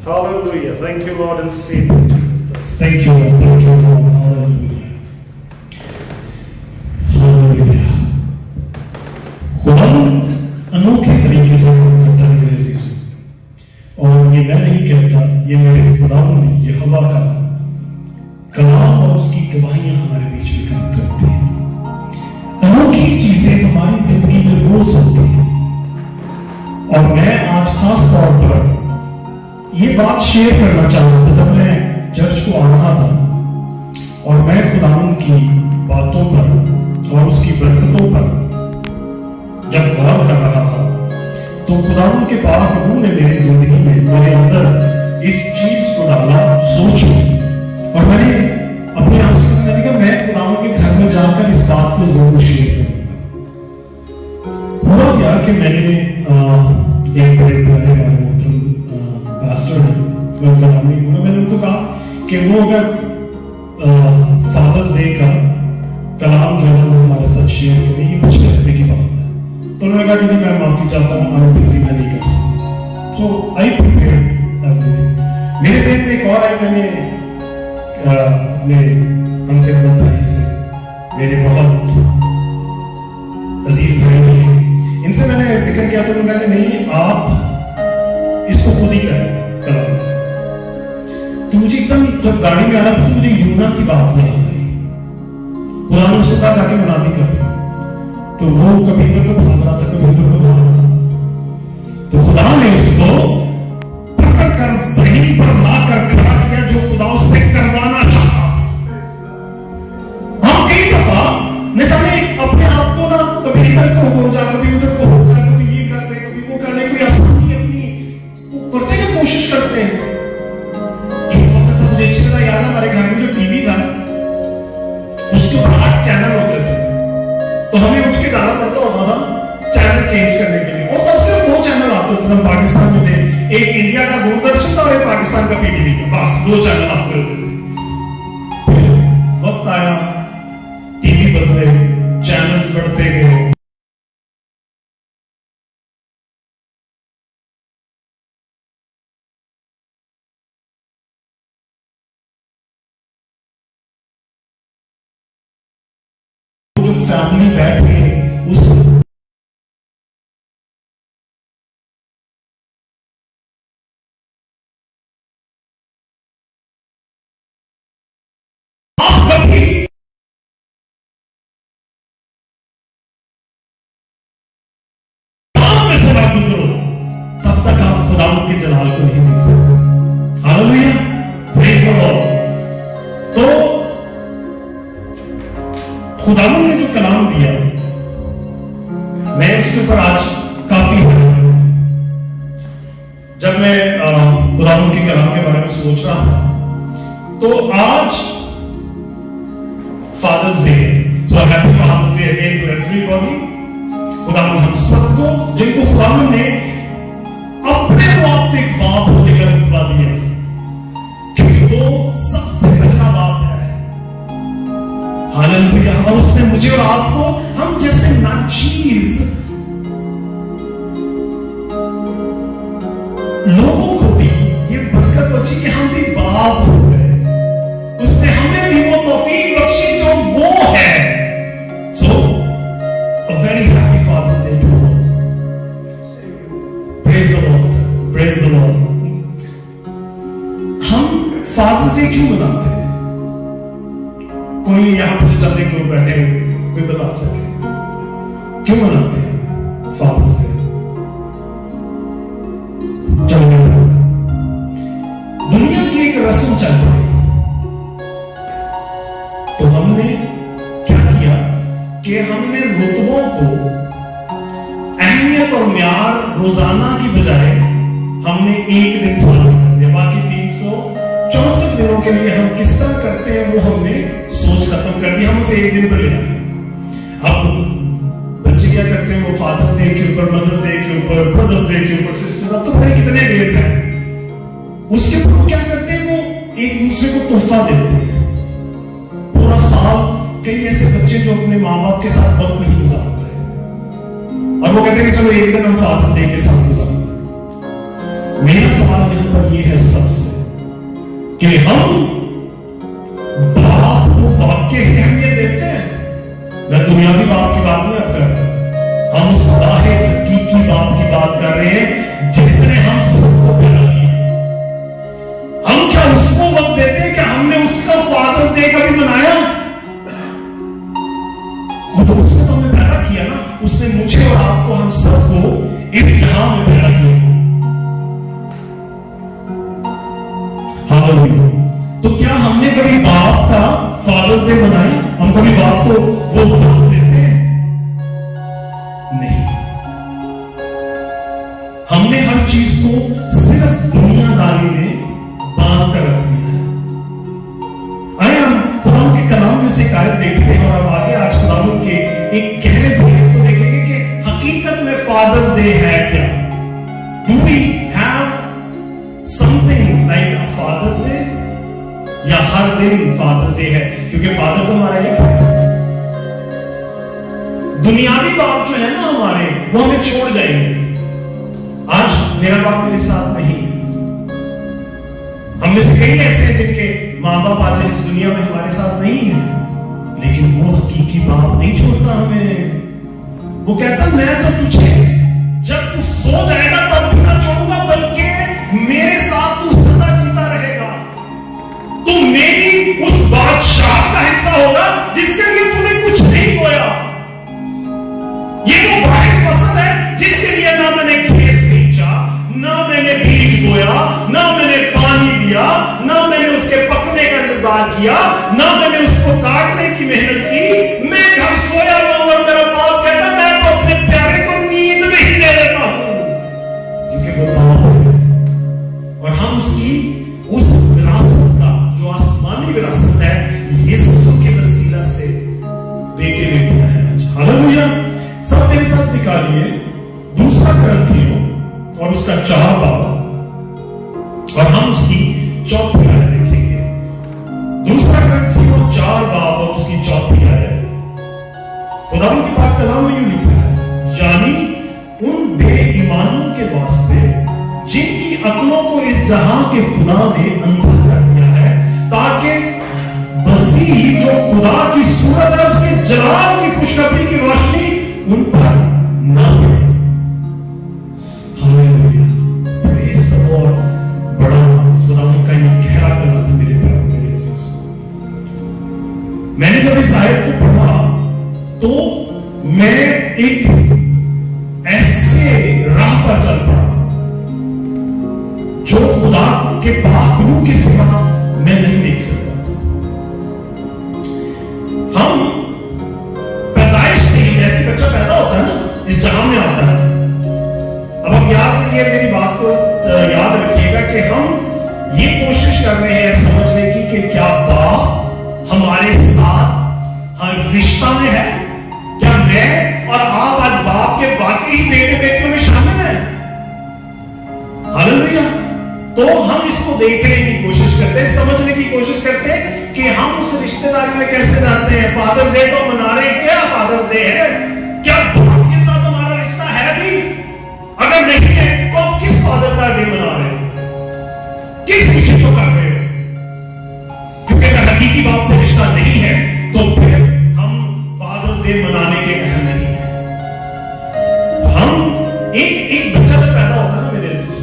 Hallelujah. Thank you, Lord and Savior Jesus Christ. Thank you, Lord. Thank you, Lord. Hallelujah. Hallelujah. खुदा अनोखे तरीके से काम करता है मेरे अजीजों, और ये मैं नहीं कहता, ये मेरे खुदावंद यहोवा का कलाम और उसकी गवाहियां हमारे बीच में काम करती हैं। अनोखी चीजें हमारी जिंदगी में रोज होती हैं, और मैं आज खास तौर पर ये बात शेयर करना चाहता था। जब मैं चर्च को आ रहा था और मैं खुदावंद की बातों पर और उसकी बरकतों पर जब गौर कर रहा था, तो खुदावंद के पाक रूह ने मेरी जिंदगी में, मेरे अंदर इस चीज को डाला, सोच में, और मैंने अपने आप से मैंने कहा मैं खुदावंद के घर में जाकर इस बात को जरूर शेयर करूंगा। हुआ क्या कि मैंने एक बड़े प्यारे हमारे मोहतरम पास्टर है, मैं उनका नाम नहीं बोला, मैंने उनको कहा कि वो अगर फादर्स डे का कलाम जो है वो हमारे साथ शेयर करें, ये पिछले हफ्ते की बात है। तो उन्होंने कहा कि जी मैं माफी चाहता हूँ, आई एम बिजी, मैं नहीं कर सकता। सो आई प्रिपेयर्ड एवरीथिंग। मेरे ज़हन में एक और है, मैंने अपने अंतिम भाई से, मेरे बहुत अजीज भाई हैं, इनसे मैंने जिक्र किया, तो उन्होंने कहा कि नहीं आप इसको खुद ही करें कलाम। तो मुझे एकदम जब गाड़ी में आना था तो मुझे यूना की बात नहीं आ रही। खुदा ने उसको कहा जाके मुनादी कर, तो वो कभी इधर को भाग रहा था, कभी उधर को भाग रहा था। तो खुदा ने उसको पकड़ कर वहीं पर लाकर खड़ा किया जो खुदा उससे करवाना चाहा। हम कई दफा न जाने अपने आप को ना कभी इधर को हो जा, कभी उधर को हो जा, कभी ये कर ले, कभी वो कर ले, कोई आसानी अपनी करने की कोशिश करते हैं। एक वक्त तो मुझे अच्छी तरह याद है, हमारे घर में जो टीवी था उसके ऊपर 8 चैनल होते थे, तो हमें उठ के जाना पड़ता होता था चैनल चेंज करने के लिए। और तब सिर्फ 2 चैनल आते थे, पाकिस्तान में थे, एक इंडिया का दूरदर्शन था और एक पाकिस्तान का पीटीवी था, बस 2 चैनल आते होते थे। फिर वक्त आया, टीवी बदले, चैनल्स बढ़ते गए, जो फैमिली बैठ के उस तब तक आप खुदावंद के जलाल को नहीं देख सकते। Hallelujah, praise the Lord. तो खुदावंद ने जो कलाम दिया, मैं उसके ऊपर आज काफी जब मैं खुदावंद के कलाम के बारे में सोच रहा था, तो आज फादर्स डे है। So happy father's day again to everybody. खुदावंद हम सबको, जिनको खुदावंद ने अपने वाफिक बाप होने का रुतबा दिया, क्योंकि वो सबसे पहला बाप है। हालेलुया। और उसने मुझे और आपको, हम जैसे नाचीज लोगों को भी ये बरकत बची कि हम भी बाप हो गए। उसने हमें भी वो तौफीक बख्शी जो वो है। सो a very happy Father's Day to all. Praise the Lord. Praise the Lord. हम फादर्स डे क्यों मनाते हैं? कोई यहां पर जो चंदे लोग बैठे हैं, कोई बता सके क्यों मनाते हैं फादर्स डे? चलो, दुनिया की एक रस्म चल रही, तो हमने क्या किया कि हमने रुतबों को अहमियत और म्यार रोजाना की बजाय हमने एक दिन साल कर दिया। बाकी 364 दिनों के लिए हम किस तरह करते हैं वो हमने सोच खत्म कर दी, हम उसे एक दिन पर ले आए। अब बच्चे क्या करते हैं, वो फादर्स डे के ऊपर, मदर्स डे के ऊपर, ब्रदर्स डे के ऊपर, सिस्टर, अब तो पता कितने डेज हैं, उसके ऊपर वो क्या करते हैं, वो एक दूसरे को तोहफा देते हैं। पूरा साल कई ऐसे बच्चे जो अपने माँ बाप के साथ वक्त नहीं गुजारते हैं, और वो कहते हैं कि चलो एक दिन हम फादर्स डे के साथ गुजारें। میرا سوال یہاں پر یہ ہے سب سے کہ ہم باپ کو واقعی اہمیت دیتے ہیں؟ میں دنیاوی باپ کی بات نہیں اب کر رہا، ہم اس واحد حقیقی باپ کی بات کر رہے ہیں جس نے ہم سب کو پیدا کیا۔ ہم کیا اس کو وقت دیتے ہیں کہ ہم نے اس کا فادرز ڈے کبھی منایا؟ وہ تو اس نے تو ہمیں پیدا کیا نا، اس نے مجھے اور آپ کو، ہم سب کو اس جہاں میں پیدا کیا۔ ہاللیلویا۔ تو کیا ہم نے کبھی باپ کا فادرز ڈے منایا؟ ہم کبھی باپ کو وہ وقت دیتے ہیں؟ نہیں۔ ہم نے ہر چیز کو صرف دنیا داری میں باندھ کر رکھ دیا ہے۔ آئے ہم قرآن کے کلام میں سے ایک آیت دیکھتے ہیں اور ہم آگے آج قرآن کے ایک گہرے بھیت کو دیکھیں گے کہ حقیقت میں فادرز ڈے ہے کیا؟ Do we have something like a Father's Day؟ یا ہر دن فادرز ڈے ہے؟ کیونکہ فادر تو ہمارا ایک ہے۔ دنیاوی باپ جو ہے نا ہمارے، وہ ہمیں چھوڑ جائیں گے۔ آج میرا باپ میرے ساتھ نہیں ہے۔ ہم میں سے کئی ایسے ہیں جن کے ماں باپ آج اس دنیا میں ہمارے ساتھ نہیں ہیں، لیکن وہ حقیقی باپ نہیں چھوڑتا ہمیں۔ وہ کہتا میں تو تجھے جب تو سو جائے گا تب بھی نہ چھوڑوں گا، بلکہ میرے ساتھ تو سدا جیتا رہے گا۔ تو میری اس بادشاہ کا حصہ ہوگا جس کے لیے تو نے کچھ نہیں بویا۔ یہ وہ واحد فصل ہے جس کے لیے نہ میں نے کھیت سینچا، نہ میں نے بیج بویا، نہ میں نے پانی دیا، نہ میں نے اس کے پکنے کا انتظار کیا، نہ میں نے اس کو کاٹنے کی محنت کی۔ میں گھر سویا ہوں اور میرا باپ کہتا میں تو اپنے پیارے کو نیند نہیں دے دیتا ہوں، کیونکہ وہ باپ ہے اور ہم اس کی اس وراثت کا جو آسمانی وراثت ہے یسوع کے وسیلہ سے بیٹے بیٹیاں ہیں آج۔ ہاللیلویا۔ سب میرے ساتھ نکالیے دوسرا کرنتھیوں اور اس کا 4 باب اور ہم اس کی 4 آیت دیکھیں گے۔ دوسرا کرنتھیوں 4 باب اور اس کی 4 آیت خداوند کے پاک کلام میں یوں لکھا ہے، یعنی ان بے ایمانوں کے واسطے جن کی عقلوں کو اس جہاں کے خدا نے اندھا کر دیا ہے، تاکہ مسیح جو خدا کی صورت ہے اس کے جلال کی خوشخبری کی روشنی ان پر نہ پڑے۔ ہاللیلویا، پریز دی لارڈ۔ بڑا خدا کا یہ گہرا کلام ہے میرے پیاروں کے لیے۔ میں نے جب اس آیت کو پڑھا تو میں ایک ایسے راہ پر چل پڑا جو خدا کے پاک روح کے سوا میں نہیں دیکھ سکتا۔ ہم پیدائش سے ہی جیسے بچہ پیدا ہوتا ہے نا، اس جہاں میں آتا ہے۔ اب ہم یاد رکھیے، میری بات کو یاد رکھیے گا کہ ہم یہ کوشش کر رہے ہیں سمجھنے کی کہ کیا باپ ہمارے ساتھ ہر رشتہ میں ہے؟ کیا میں اور آپ آج باپ کے واقعی بیٹے بیٹیوں میں شامل ہیں؟ ہاللیلویا۔ تو ہم اس کو دیکھنے کی کوشش کرتے ہیں، سمجھنے کی کوشش کرتے ہیں کہ ہم اس رشتہ داری میں کیسے جانتے ہیں۔ فادر ڈے تو منا رہے ہیں، کیا فادر ڈے ہے؟ کیا باپ کے ساتھ ہمارا رشتہ ہے بھی؟ اگر نہیں ہے تو ہم کس فادر کا ڈے منا رہے ہیں، کس خوشی کو کر رہے ہیں؟ کیونکہ اگر حقیقی باپ سے رشتہ نہیں ہے تو پھر ہم فادر ڈے منانے کے اہل نہیں ہیں۔ ہم ایک بچہ جب پیدا ہوتا ہے نا میرے عزیز،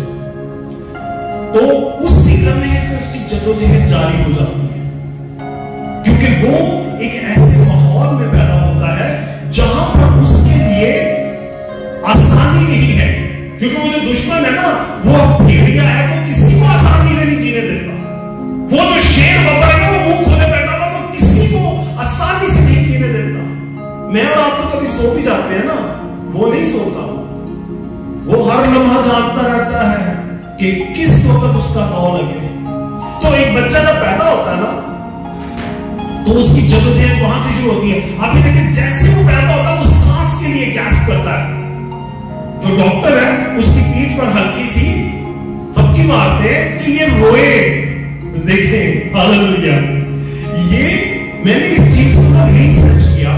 تو اس سیزن میں سے اس کی جدوجہد جاری ہو جاتی ہے، کیونکہ وہ ایک ایسے ماحول میں پیدا ہوتا ہے جہاں پر اس کے لیے آسانی نہیں ہے، کیونکہ وہ جو دشمن ہے نا، وہ بھیڑیا ہے، وہ کسی کو آسانی سے نہیں جینے دیتا۔ وہ جو شیر ببر ہے وہ منہ کھولے بیٹھا ہوا، وہ کسی کو آسانی سے نہیں جینے دیتا۔ میں اور آپ تو کبھی سو بھی جاتے ہیں نا، وہ نہیں سوتا، وہ ہر لمحہ جانتا رہتا ہے کہ کس وقت اس کا داؤ لگے۔ تو ایک بچہ جب پیدا ہوتا ہے نا تو اس کی جدوجہد وہاں سے شروع ہوتی ہے۔ آپ یہ دیکھیں، جیسے وہ پیدا ہوتا ہے وہ سانس کے لیے گیسپ کرتا ہے۔ جو ڈاکٹر ہے اس کی پیٹھ پر ہلکی سی تھپکی مارتے ہیں کہ یہ روئے۔ دیکھیں ہاللیلویا، یہ میں نے اس چیز کو ریسرچ کیا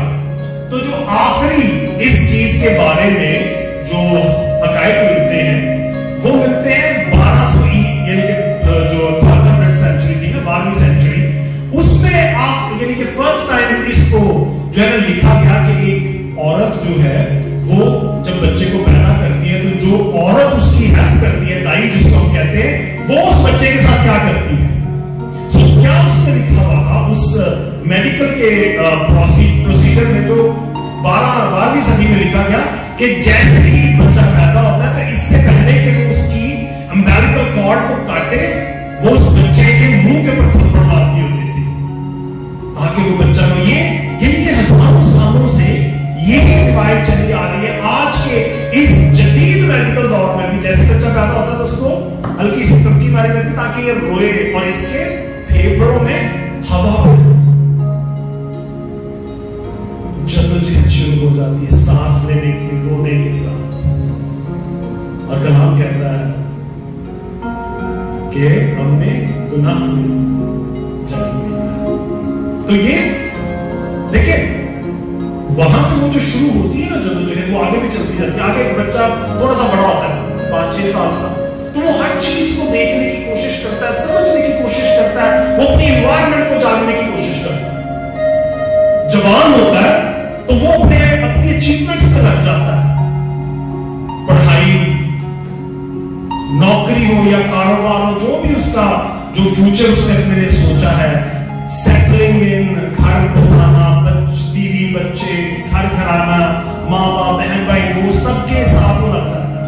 تو جو آخری اس چیز کے بارے میں جو حقائق ملتے ہیں وہ ملتے ہیں 12 वो उस बच्चे के साथ क्या करती है। सो क्या उसमें लिखा हुआ था उस मेडिकल के प्रोसीजर में, जो 12वीं सदी में लिखा गया कि जैसे ही बच्चा पैदा होता है तो इससे पहले कि वो उसकी अम्बिलिकल कॉर्ड को काटे, वो उस बच्चे के मुंह के ऊपर थप्पड़ मारती होती थी ताकि वो बच्चा को ये इनके हजारों सालों से ये रिवायत चली आ रही है। आज के इस जदीद मेडिकल दौर में भी जैसे बच्चा पैदा होता है तो उसको हल्की सी टपकी मारी जाती है ताकि ये रोए और इसके फेफड़ों में हवा भरे। जद्दोजहद शुरू हो जाती है सांस लेने की, रोने के साथ। और कलाम कहता है कि हमने गुनाह में जन्म लिया। तो ये देखिए, वहां से वो जो शुरू होती है ना जद्दोजहद, वो आगे भी चलती जाती है। आगे एक बच्चा थोड़ा सा बड़ा होता है 5-6 साल का, तो वो हर चीज को देखने की कोशिश करता है, समझने की कोशिश करता है, वो अपनी एनवायरनमेंट को जानने की कोशिश करता है। जवान होता है तो वो अपनी अचीवमेंट्स पे लग जाता है, पढ़ाई, नौकरी हो या कारोबार हो, जो भी उसका जो फ्यूचर उसने अपने लिए सोचा है, सेटलिंग इन, घर बसाना, बीवी बच्चे, घर घराना, माँ बाप, बहन भाई, दोस्त, सबके साथ वो लग जाता है।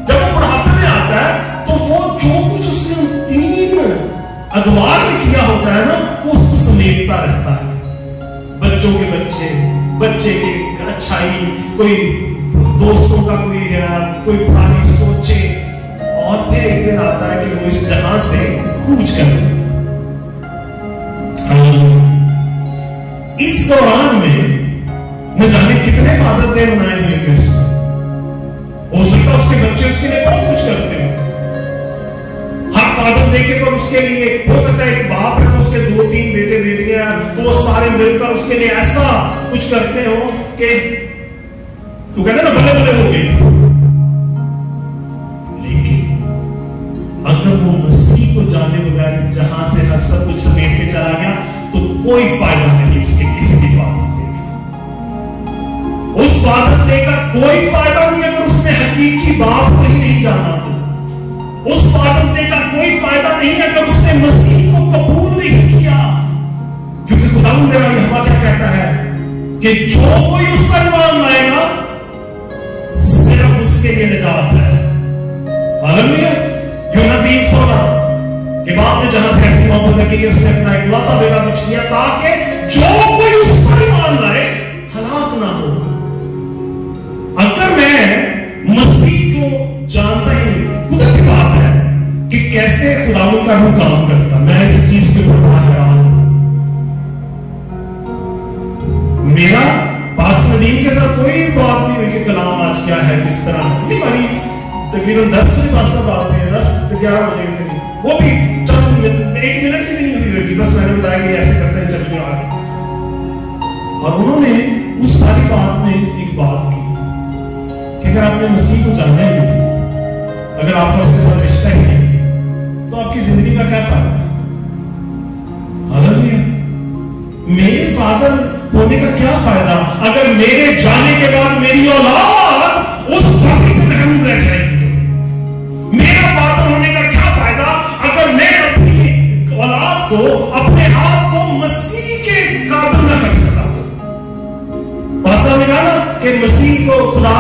जब वो बुढ़ापे में आता है तो वो जो कुछ उसने 3 अदवार में किया होता है ना, वो उसको समेटता रहता है। बच्चों के बच्चे की अच्छाई, कोई दोस्तों का कोई पुरानी सोचे, और फिर एक दिन आता है कि वो इस जहां से कूच कर जाए। इस दौरान में न जाने कितने फादर्स डे मनाए हुए हैं उसने। हो सकता है उसके बच्चे उसके लिए बहुत कुछ करते हो। हर फादर्स डे के पर उसके लिए हो सकता है एक बाप है तो उसके 2-3 बेटे बेटियां, तो वो सारे मिलकर उसके लिए ऐसा कुछ करते हो कि तू कहते ना बल्ले बल्ले हो गई। लेकिन अगर वो मसीह को जाने बगैर इस जहां से हर सब कुछ समेट के चला गया तो कोई फायदा नहीं उसके किसी भी फादर्स डे का। उस फादर्स डे का कोई फायदा नहीं अगर उसने हकीकी बाप को ही नहीं जाना। तो उस फादर्स डे का कोई फायदा नहीं अगर उसने मसीह को कबूल नहीं किया। क्योंकि खुदा मेरा यहोवा क्या कहता है कि जो कोई उस पर ईमान लाएगा सिर्फ उसके लिए निजात है। हालेलुया। यूहन्ना 3:16 कि बाप ने जहां से ऐसी मोहब्बत की उसने अपना इकलौता बेटा बख्श दिया ताकि जो कोई उस पर ईमान लाए हलाक ना हो। अगर मैं मसीह को जानता ही नहीं, खुदा की बात है कि कैसे खुदावंद का रूह काम करता, मैं इस चीज के ऊपर बड़ा हैरान हूं। मेरा पास नदीम के साथ कोई बात नहीं हुई कि कलाम आज क्या है, किस तरह है। ये हमारी तकरीबन 10 बजे पास बात है, 10-11 बजे, वो भी चंद 1 मिनट की भी नहीं हुई होगी। बस मैंने बताया कि ऐसे करते हैं, चलिए आगे। और उन्होंने उस सारी बात में एक बात की कि अगर आपने मसीह को जाना ही नहीं, अगर आपका उसके साथ रिश्ता ही नहीं, तो आपकी जिंदगी का क्या फायदा है। हालेलुया। मेरे फादर होने का क्या फायदा अगर मेरे जाने के बाद मेरी औलाद उस फसल से महरूम रह जाएगी। मेरा फादर होने का क्या फायदा अगर मैं अपनी औलाद को, अपने आप को मसीह के काबिल न कर सका। पास्टर ने कहा ना कि मसीह को खुदा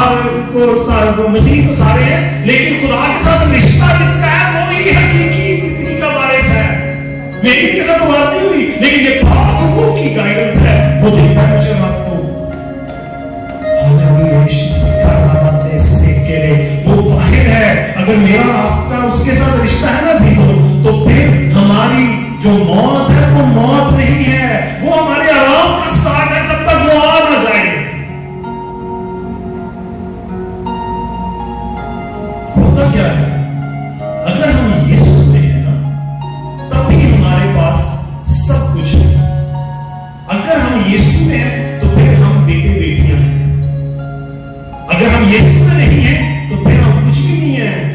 को मसीह तो सारे हैं, लेकिन खुदा के साथ रिश्ता जिसका है वो ही हकीकी जिंदगी का वारिस है। मेरी इनके साथ बात नहीं हुई, लेकिन ये पाक रूह की गाइडेंस है, वो देता है मुझे आपको। वो वाहिद है। अगर मेरा आपका उसके साथ रिश्ता है ना जीजो, तो फिर हमारी जो मौत है वो मौत नहीं है, वो हमारे आराम का स्टार्ट है जब तक वो आ ना जाए। होता क्या है अगर हम ये सोचते हैं ना, तभी हमारे पास सब कुछ है। अगर हम यीशु में हैं तो फिर हम बेटे बेटियां हैं। अगर हम यीशु में नहीं हैं तो फिर हम कुछ भी नहीं है।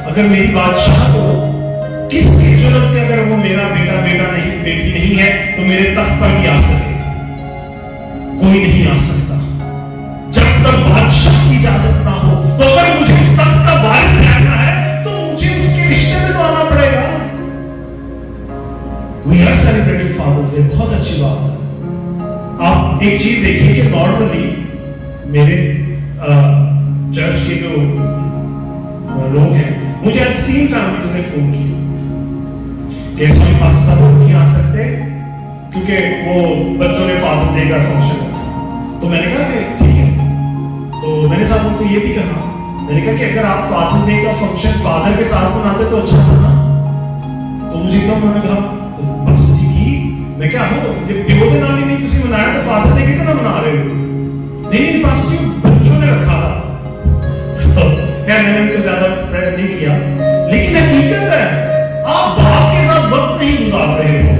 अगर मेरी बादशाह को किसकी जरूरत है, अगर वो मेरा बेटा नहीं, बेटी नहीं है, तो मेरे तख्त पर भी आ सके। कोई नहीं आ सकता जब तक बादशाह की इजाजत ना हो। तो अगर मुझे उस तख्त का वारिस میرے چرچ کے جو لوگ ہیں، مجھے آج 3 فیملیز نے فون کیا کہ ہمارے پاس سب لوگ نہیں آ سکتے کیونکہ وہ بچوں نے فادرز ڈے کا فنکشن رکھا. تو میں نے کہا کہ ٹھیک ہے. تو میں نے صاحب ان کو یہ بھی کہا، میں نے کہا کہ اگر آپ فادرز ڈے کا فنکشن فادر کے ساتھ مناتے تو اچھا تھا نا. تو مجھے ایک دم انہوں نے کہا بس جی کی میں کیا ہوں جب پیو کے نام ہی نہیں تسی منایا تو فادر ڈے کتنا منا رہے ہو؟ نہیں پاس جی بچوں نے رکھا تھا. خیر میں نے ان کو زیادہ پریئر نہیں کیا، لیکن حقیقت ہے آپ باپ کے ساتھ وقت نہیں گزار رہے ہو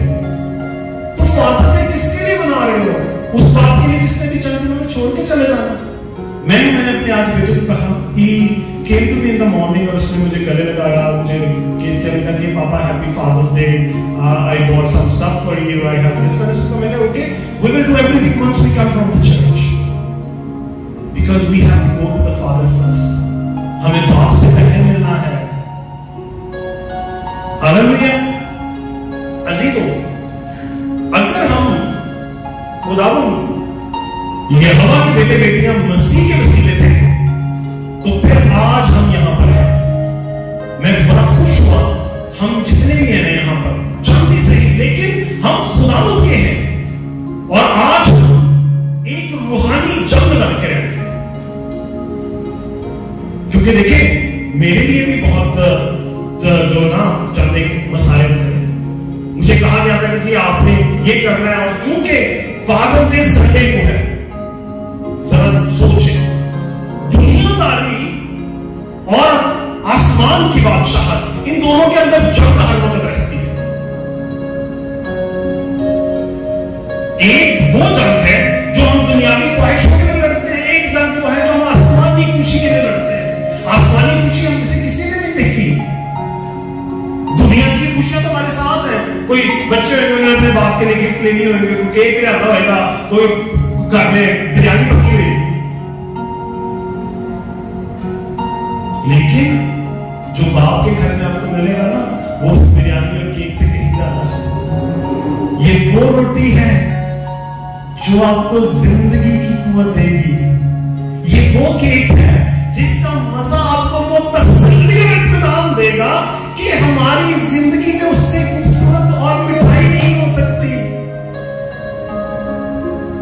تو فادر ڈے کس کے لیے منا رہے ہو؟ اس باپ کے لیے جس نے بھی چند دنوں میں چھوڑ کے چلے جانا. میں نے اپنے آج بیٹے کو کہا ہی came to me in the morning اور اس نے مجھے گلے لگایا، مجھے کس کے لگا کہ پاپا happy father's day, I bought some stuff for you, I have this. میں نے okay, we will do everything once we come from the church because we have to go to the father first. ہمیں باپ سے پہلے ملنا ہے. ہاللیلویا. عزیزو، اگر ہم خداوند یہوہ کے بیٹے بیٹیاں مسیح کے وسیلے سے ہیں تو پھر آج ہم یہاں پر ہیں. میں بڑا خوش ہوا ہم جتنے بھی ہیں یہاں پر جلدی سے ہی، لیکن ہم خداوند کے ہیں اور آج ہم ایک روحانی جنگ لڑ کے رہے ہیں. کیونکہ دیکھیں میرے لیے بھی بہت جو نا چند ایک مسائل تھے. مجھے کہا گیا تھا کہ جی آپ نے یہ کرنا ہے، اور چونکہ فادرز ڈے سنڈے کو ہے، ذرا سوچیں دنیا داری اور آسمان کی بادشاہت، ان دونوں کے اندر جنگ ہر وقت رہتی ہے. ایک وہ جنگ ہے جو ہم دنیاوی خواہشوں کے لیے لڑتے ہیں، ایک جنگ وہ ہے جو ہم آسمانی خوشی کے لیے لڑتے ہیں. آسمانی خوشی ہم کسی نے نہیں دیکھی. دنیا کی خوشیاں تو ہمارے ساتھ ہیں. کوئی بچے ہوئے انہوں نے اپنے باپ کے لیے گفٹ لینی ہوئے گی، کوئی کیک لے آتا ہوئے گا، کوئی گھر میں بریانی پکی ہوئی. لیکن جو باپ کے گھر میں آپ کو ملے گا نا، وہ اس بریانی اور کیک سے کہیں زیادہ ہے. یہ وہ روٹی ہے جو آپ کو زندگی کی قوت دے گی. یہ وہ کیک ہے جس کا مزہ آپ کو وہ تسلی اور اطمینان دے گا کہ ہماری زندگی میں اس سے خوبصورت اور مٹھائی نہیں ہو سکتی.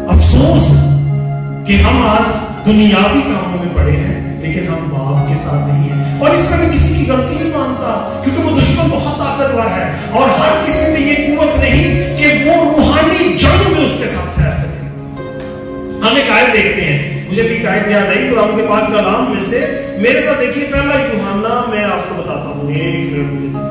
افسوس کہ ہم آج دنیاوی کاموں میں پڑے ہیں لیکن ہم باپ کے ساتھ نہیں ہیں. اور اس میں میں کسی کی غلطی نہیں مانتا کیونکہ وہ دشمن بہت طاقتور ہے اور ہر کسی میں یہ قوت نہیں کہ وہ روحانی جنگ میں اس کے ساتھ ٹھہر سکے. ہم ایک آیت دیکھتے ہیں، مجھے بھی ایک آیت یاد آئی قرآن کے پاک کلام میں سے. میرے ساتھ دیکھیے پہلا یوحنا، میں آپ کو بتاتا ہوں، ایک منٹ مجھے دیکھیے.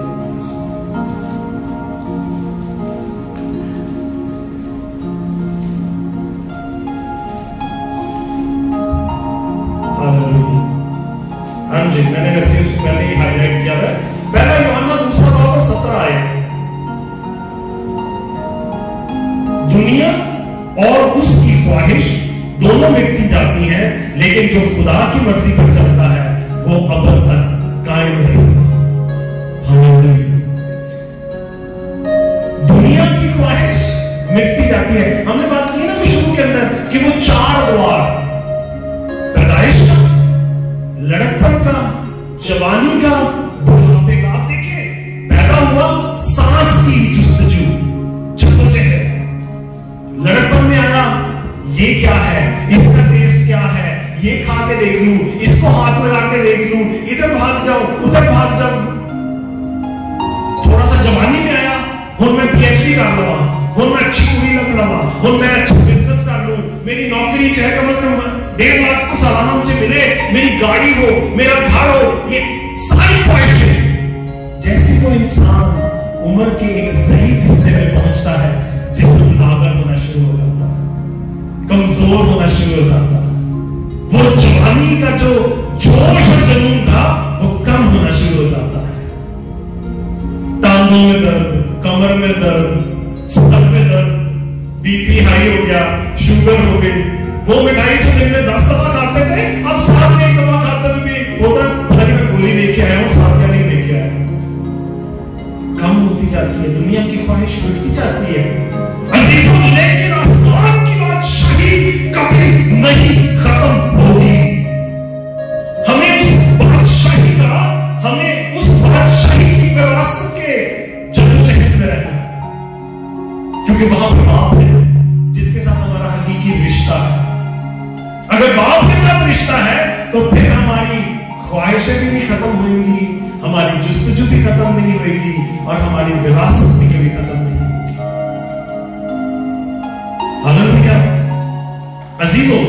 ہاں جی، میں نے ویسے اس کو پہلے ہی ہائی لائٹ کیا ہے. پہلا یوحنا 2:17 آیت. دنیا اور اس کی خواہش دونوں مٹتی جاتی ہیں لیکن جو خدا کی مرضی پر چلتا ہے وہ ابد تک قائم رہے گا. ہاللیلویا. دنیا کی خواہش مٹتی جاتی ہے. ہم نے بات کی نا وہ شروع کے اندر کہ وہ 4 ادوار، پیدائش کا، لڑکپن کا، جوانی کا، بڑھاپے کا. آپ دیکھیں پیدا ہوا سانس کی جستجو، جدوجہد. لڑکپن میں آیا یہ کیا ہے، اس کا ٹیسٹ کیا ہے، یہ کھا کے دیکھ لوں، اس کو ہاتھ لگا کے دیکھ لوں، ادھر بھاگ جاؤں ادھر بھاگ جاؤں. تھوڑا سا جوانی میں آیا، ہوں میں پی ایچ ڈی کر لوں، ہوں میں اچھی کوئی لگ لوں، ہوں میں اچھا بزنس کر لوں، میری نوکری جو ہے کم از کم 1.5 لاکھ تو سالانہ مجھے ملے، میری گاڑی ہو، میرا گھر ہو. یہ ساری خواہشیں. جیسے کوئی انسان عمر کے ایک ضعیف حصے میں پہنچتا ہے، جسم لاغر ہونا شروع ہو جاتا ہے، کمزور ہونا شروع ہو جاتا ہے. وہ جوانی کا جو جوش اور جنون تھا وہ کم ہونا شروع ہو جاتا ہے. ٹانگوں میں درد، کمر میں درد، سر میں درد، بی پی ہائی ہو گیا، شوگر ہو گئی. وہ مٹھائی جو دن میں 10 دفعہ کھاتے تھے اب سال میں 1 دفعہ کھاتے ہوئے بھی ہوتا پتہ نہیں میں گولی لے کے آیا ہوں، ساتھ یا نہیں لے کے آیا ہوں. کم ہوتی جاتی ہے، دنیا کی خواہش مٹتی جاتی ہے. عزیزوں لیکن آسمان کی بادشاہی کبھی نہیں ختم मंजिल भी खत्म नहीं होगी और हमारी विरासत भी कभी खत्म नहीं होगी। हालेलुया। अजीजों,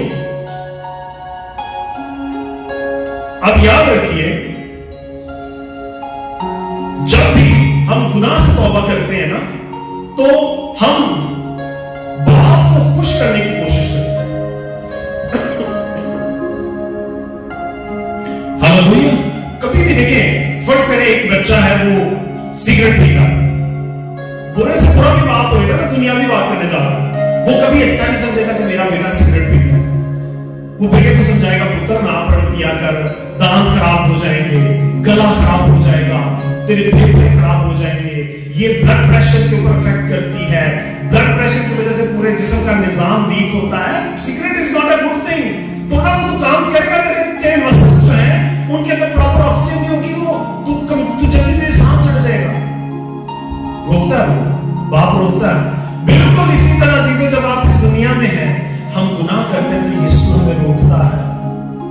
अब याद रखिए, जब भी हम गुनाह से तौबा करते हैं ना, तो हम बाप को खुश करने की कोशिश करते हैं। हालेलुया। कभी भी देखें, फर्ज करें एक बच्चा है, वो सिगरेट पीता है, बुरे से बुरा भी बाप होएगा ना, दुनियावी बात करने जा रहा है, वो कभी अच्छा नहीं समझेगा कि मेरा बेटा सिगरेट पीता है। वो बेटे को समझाएगा, पुत्र ना पिया कर, दांत खराब हो जाएंगे, गला खराब हो जाएगा, तेरे फेफड़े खराब हो जाएंगे, ये ब्लड प्रेशर के ऊपर इफेक्ट करती है, ब्लड प्रेशर की वजह से पूरे जिस्म का निजाम वीक होता है। Cigarette is not a good thing. थोड़ा तो काम करेगा, तेरे मसल्स जो है उनके अंदर प्रॉपर ऑक्सीजन नहीं होगी, वो तू जल्दी से सांस चढ़ जाएगा। रोकता है वो, बाप रोकता है। बिल्कुल इसी तरह चीजें जब आप इस दुनिया में हैं, हम गुनाह करते हैं तो यीशु हमें रोकता है।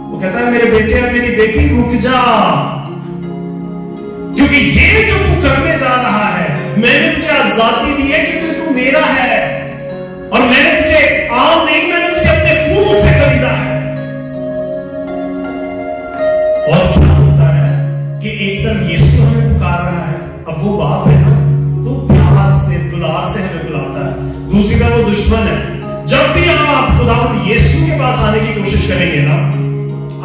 वो कहता है, मेरे बेटे या मेरी बेटी रुक जा, क्योंकि ये जो तू करने जा रहा है, मैंने तुझे आजादी दी है क्योंकि तू मेरा है, और मैंने तुझे आम नहीं, मैंने तुझे अपने खून से खरीदा है। और क्या होता है कि एक तरफ यीशु हमें पुकार रहा है, अब वो बाप है ना, तो प्यार से दुलार से हमें बुलाता है। दूसरी तरफ वो दुश्मन है। जब भी आप खुदावंद यीशु के पास आने की कोशिश करेंगे ना,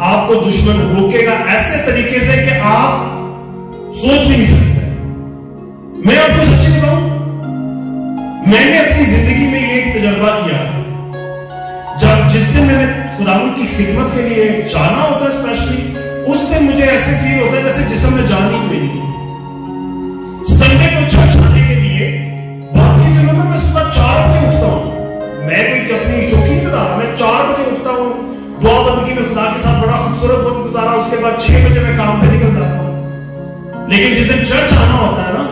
आपको दुश्मन रोकेगा ऐसे तरीके से कि आप सोच भी नहीं सकते। मैं आपको सच्ची बताऊं, मैंने अपनी जिंदगी में ये एक तजर्बा किया है। जब जिस दिन मैंने खुदावंद की खिदमत के लिए जाना होता है स्पेशली, उस दिन मुझे ऐसे फील होता है जैसे जिस्म में जान ही कोई नहीं। संडे को चर्च आने के लिए बाकी दिनों में मैं सुबह 4 बजे उठता हूं। मैं कोई अपनी चौकी नहीं बता रहा, मैं 4 बजे उठता हूं, दुआ बंदगी में खुदा के साथ बड़ा खूबसूरत वक्त गुजारा, उसके बाद 6 बजे मैं काम पे निकल जाता हूं। लेकिन जिस दिन चर्च आना होता है ना,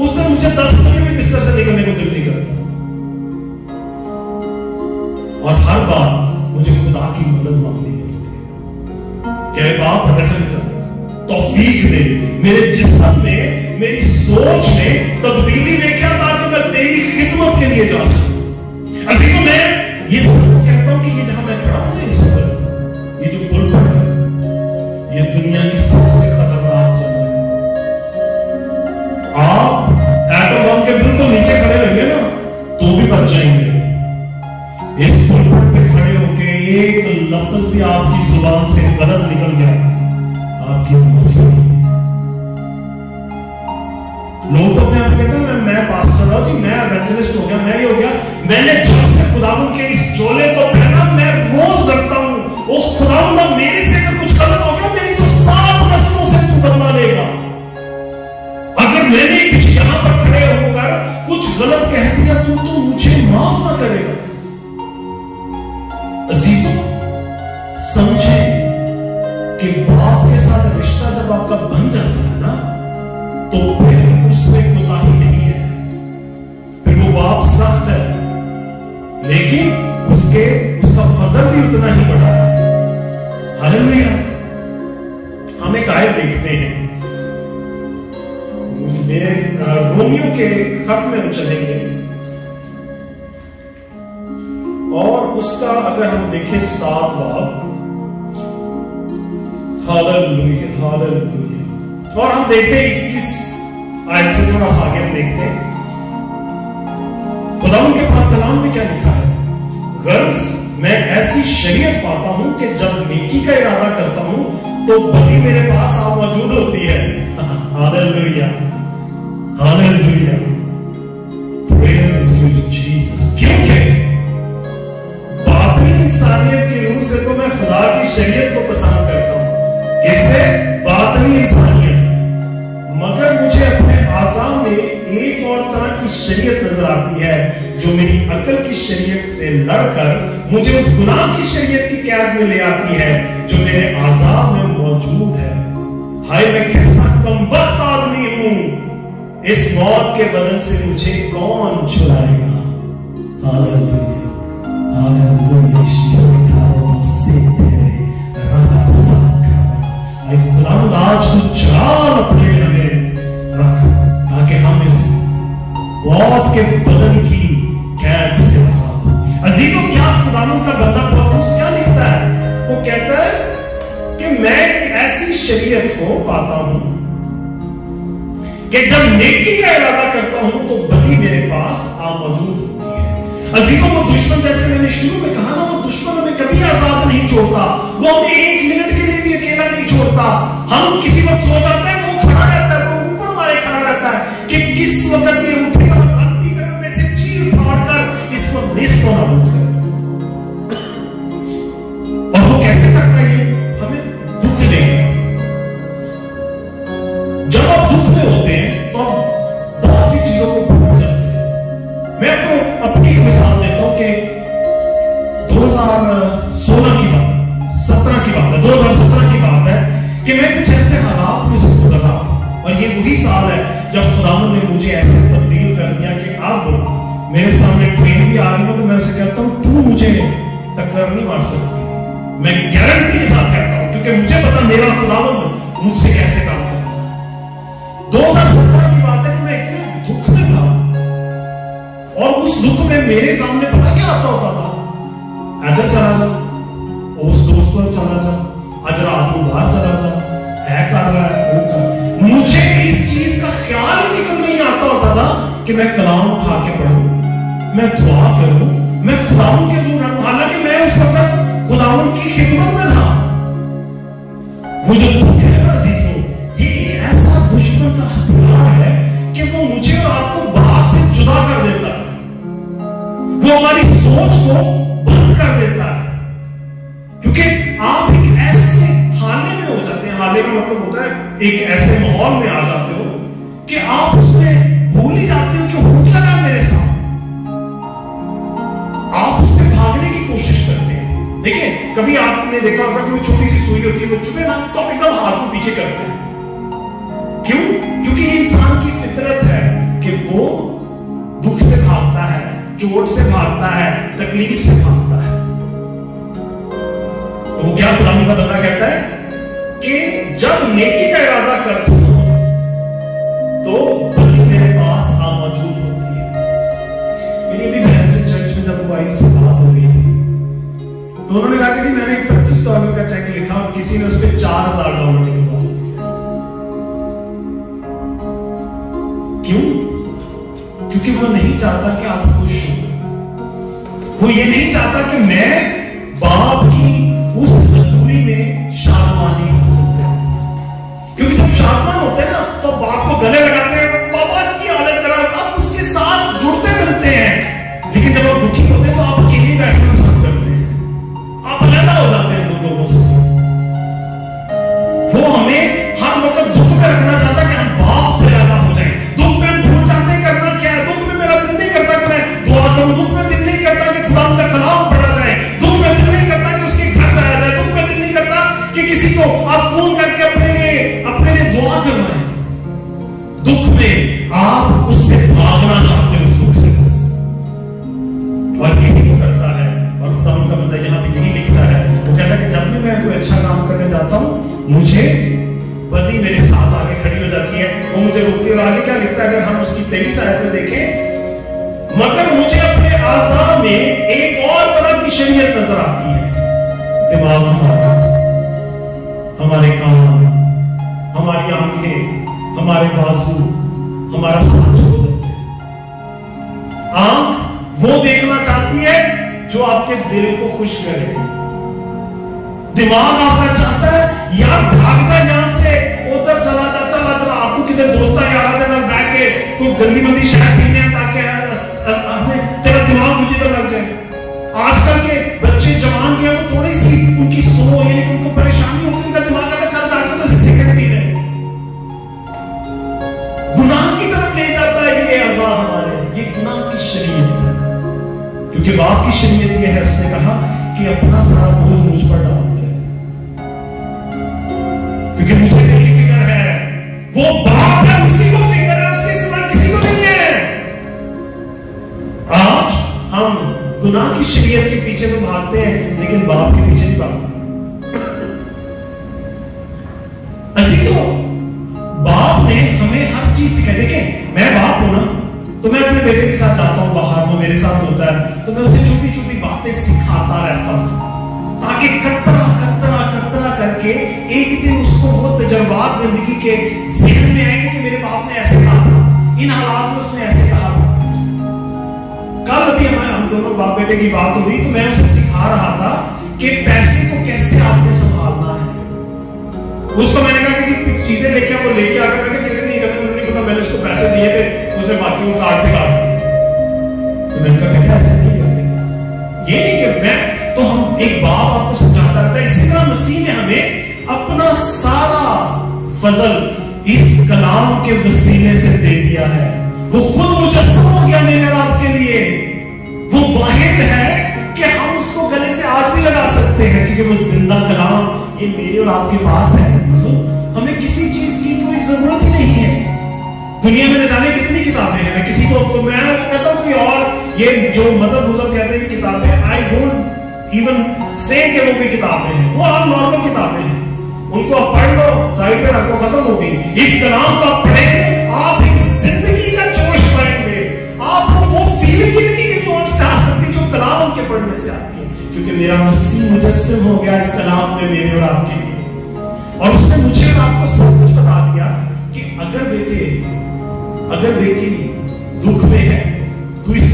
उस दिन मुझे 10 बजे भी बिस्तर से निकलने को दिल नहीं करता। और हर बार मुझे खुदा की मदद मांगनी पड़ती है। क्या बाप रहम कर, तौफीक दे, मेरे जिस्म में, मेरी सोच में तब्दीली लेके आ, ताकि मैं तेरी खिदमत के लिए जा सकूं। अजीजों, मैं ये सबको कहता हूं कि ये जहां मैं खड़ा हूं, इस वक्त ये जो पुलपट है, ये दुनिया की सबसे खतरनाक जगह है। आप एटम बम के बिल्कुल नीचे खड़े रहेंगे ना, तो भी बच जाएंगे। इस पुलपट पे खड़े होके एक लफ्ज भी आपकी जुबान से गलत निकल गया, आपकी माफी। लोग तो अपने आप कहते हैं मैं पास्टर हूं जी, मैं एवेंजलिस्ट हो गया, मैं ये हो गया। मैंने जब से खुदावंद के इस चोले को पहना, मैं रोज डरता हूं, ओ खुदावंद, मेरे से अगर कुछ गलत हो गया, मेरी तो 7 नस्लों से तू बदला लेगा। अगर मैंने कुछ यहां पर खड़े होकर कुछ गलत कह दिया, तो मुझे माफ ना करेगा। अजीजों, समझे कि बाप के साथ रिश्ता जब आपका बन जाता है ना, तो फिर उसमें कोताही नहीं है। फिर वो बाप सख्त है, लेकिन उसका फजल भी उतना ही बड़ा है। हालेलुया। हम एक आयत देखते हैं, रोमियो के खत में हम चलेंगे, और उसका अगर हम देखें 7 बाब। Hallelujah, hallelujah. और हम देखते हैं 21 आयत से थोड़ा सा आगे हम देखते हैं, खुदावंद के पाक कलाम में क्या लिखा है। गर्ज मैं ऐसी शरीयत पाता हूं कि जब नेकी का इरादा करता हूं तो बदी मेरे पास आ मौजूद होती है। Hallelujah, hallelujah, praise you Jesus. क्योंकि बातनी इंसानियत की रूह से तो मैं खुदा की शरीयत को पसंद करता हूं। किससे? बातनी इंसानियत। मगर मुझे अपने आज़ा में एक और तरह की शरीयत नजर आती है, जो मेरी अकल की शरीयत से लड़कर मुझे उस गुनाह की शरीयत की कैद में ले आती है जो मेरे आज़ा में मौजूद है। हाय मैं कैसा कमबख्त आदमी हूं, इस मौत के बदन से मुझे कौन छुड़ाएगा। Hallelujah, hallelujah. खुदावंद आज तो चाल अपने हमें मौत के बदन की कैद से आजाद हो। अजीजों, क्या खुदावंद का बंदा पौलुस क्या लिखता है? वो कहता है कि मैं एक ऐसी शरीयत को पाता हूं कि जब नेकी का इरादा करता हूं तो बदी मेरे पास आ मौजूद होती है। अजीजों, वो दुश्मन, जैसे मैंने शुरू में कहा ना, वो दुश्मन हमें कभी आजाद नहीं छोड़ता। वो हमें एक मिनट के लिए भी अकेला नहीं छोड़ता। हम किसी वक्त सो जाते हैं, वो खड़ा रहता है, वो ऊपर हमारे खड़ा रहता है कि किस वक्त ये उठेगा, धरती गर्भ में से चीर फाड़ कर इसको निस्फ होना बंद कर। और वो कैसे करता है? ये हमें दुख देगा। जब आप दुख में होते हैं तो आप बहुत सी चीजों को भूल जाते हैं। मैं आपको अपनी एक मिसाल देता हूं कि 2016 की बात, 17 की बात है, 2017 की बात है कि मैं कुछ ऐसे हालात में से गुजर रहा था। और ये वही साल है जब खुदावंद ने मुझे ऐसे तब्दील कर दिया कि अब मेरे सामने ट्रेन भी आ रही हो तो मैं उसे कहता हूं, तू मुझे टक्कर नहीं मार सकती। मैं गारंटी के साथ कहता हूं, क्योंकि मुझे पता मेरा खुदावंद मुझसे कैसे काम करता है। 2017 की बात है कि मैं इतने दुख में था, और उस दुख में मेरे सामने पता क्या आता होता था? इधर चला जा, उस दोस्त पर चला जा, आज रात को बाहर चला जा, है कर रहा है, वो कर। मुझे इस चीज का ख्याल ही निकल नहीं आता होता था कि मैं कलाम उठा के पढ़ूं, मैं दुआ करूं, मैं खुदावंद के जो रहूं। हालांकि मैं उस वक्त खुदावंद की खिदमत में था। वो जो दुख है ना अजीजों, ये एक ऐसा दुश्मन का हथियार है कि वो मुझे और आपको बाप से जुदा कर देता है। वो हमारी सोच को बंद कर देता है, क्योंकि आप एक ऐसे हाले में हो जाते हैं। हाले का मतलब होता है एक ऐसे माहौल में आ जाते हो कि आप उसमें भूल ही जाते हो कि हो क्या रहा है मेरे साथ। आप उससे भागने की कोशिश करते हैं। देखिए, कभी आपने देखा होगा कोई छोटी सी सुई होती है, वो चुभे ना तो आप एकदम हाथ को पीछे करते हैं। क्यों? क्योंकि ये इंसान की फितरत है कि वो दुख से भागता है, चोट से भागता है, तकलीफ से भागता है। तो वो क्या खुदावंद का बंदा कहता है कि जब नेकी का इरादा करता हूं तो बदी मेरे पास आ मौजूद होती है। मेरी भी बहन से चर्च में जब वाइफ से बात हो गई थी तो उन्होंने कहा कि मैंने एक $25 का चेक लिखा और किसी ने उस पर $4000 निकलवा दिया। क्यों? क्योंकि वो नहीं चाहता कि आप खुश हो। वो ये नहीं चाहता कि मैं बाप की उस हजूरी में शादमानी हासिल करूं। क्योंकि जब शादमान होते हैं ना तो बाप को गले लगाते हैं, पापा की हालत खराब, आप उसके साथ जुड़ते मिलते हैं। लेकिन जब आप दुखी होते हैं तो आप अकेले बैठना पसंद करते हैं, आप अलग हो जाते हैं दो लोगों से। वो हमें हर वक्त दुख में रखना चाहता है कि हम बाप से ज्यादा हो जाए। दुख में हम भूल जाते हैं करना क्या है। दुख में मेरा दिल नहीं करता कि मैं दुआ करूं, दुख में दिल नहीं करता कि खुदा का कलाम पढ़ा जाए, दुख में दिल नहीं करता कि उसके घर जाया जाए, दुख में दिल नहीं करता कि किसी को आप फोन करके अपने लिए दुआ करना है। दुख में आप उससे भागना चाहते हो, उस दुख से बस। और यही वो करता है। और खुदावंद का बंदा यहां पे यही लिखता है, वो कहता है कि जब भी मैं कोई अच्छा काम करने जाता हूं मुझे बदी मेरे साथ आगे खड़ी हो जाती है, वो मुझे रोकती है। और आगे क्या लिखता है अगर हम उसकी 23 आयत में देखें, मगर मुझे अपने आज़ा में एक और तरह की शरीयत नजर आती है। दिमाग हमारा, हमारे कान, हमारी आंखें, हमारे बाजू, हमारा साथ छोड़ देते हैं। आंख वो देखना चाहती है जो आपके दिल को खुश करे। दिमाग आपका चाहता है यार भाग जा यहां से, उधर चला जा, चला चला। आपको किधर दोस्ता यार के साथ बैठ के कोई गंदी मंदी शराब पीने ताकि तेरा दिमाग मुझे तो लग जाए। आजकल के बच्चे जवान जो है वो थोड़ी सी उनकी स्लो है, लेकिन उनको परेशानी होती है, उनका दिमाग अगर चल जाता तो सिगरेट पी रहे, गुनाह की तरफ ले जाता है। ये अज़ा हमारे, ये गुनाह की शरीयत है। क्योंकि बाप की शरीयत ये है, उसने कहा कि अपना सारा बोझ मुझ पर डाल दे, क्योंकि मुझे तेरी फिक्र है। वो बाप है, उसी को फिक्र है, उसके सिवा किसी को नहीं है। आज हम गुनाह की शरीयत के पीछे तो भागते हैं, लेकिन बाप के पीछे नहीं भागते। अजीजों, बाप ने हमें हर चीज सिखाई। देखें, मैं बाप हूं ना, तो मैं अपने बेटे के साथ जाता हूँ बाहर, वो मेरे साथ होता है, तो मैं उसे छोटी छोटी बातें सिखाता रहता हूँ, ताकि कतरा कतरा कतरा करके एक दिन उसको वो तजुर्बात जिंदगी के ज़हन में आएंगे कि मेरे बाप ने ऐसे कहा था, इन हालात में उसने ऐसे कहा था। कल भी हम दोनों बाप बेटे की बात हो रही, तो मैं उसे सिखा रहा था कि पैसे को कैसे आपने संभालना है। उसको मैंने कहा कि चीजें लेके वो लेके आकर, मैंने कहते नहीं करते, मुझे नहीं पता, मैंने उसको पैसे दिए थे, उसने बाकी वो कार्ड से काट दिए। तो मैंने कहा बेटा ऐसे नहीं करते, ये नहीं कि मैं, तो हम एक बाप आपको समझाता रहता है। इसी तरह मसीह ने हमें अपना सारा फजल इस कलाम के वसीले से दे दिया है। वो खुद मुजस्सम हो गया मेरे और आपके लिए, वो वाहिद है कि हम उसको गले से आज भी लगा सकते हैं, क्योंकि वो जिंदा कलाम ये मेरे और आपके पास है। हमें किसी चीज की कोई जरूरत ही नहीं है। दुनिया में न जाने कितनी किताबें हैं, मैं किसी को मैं कहता हूं कोई और ये जो मजहब कहते हैं किताबें, आई डोंट इवन से कि वो भी किताबें हैं, वो आप नॉर्मल किताबें हैं, उनको आप पढ़ लो, साइड पे रख दो, खत्म हो गई। इस कलाम को आप पढ़ेंगे, आप एक जिंदगी का जोश पाएंगे, आपको वो फीलिंग ही नहीं कहीं और से आ सकती जो कलाम के पढ़ने से आती है, क्योंकि मेरा मसीह मुजस्सम हो गया इस कलाम में मेरे और आपके लिए। और उसने मुझे और आपको सब कुछ बता दिया कि अगर बेटी दुख में है, तो इस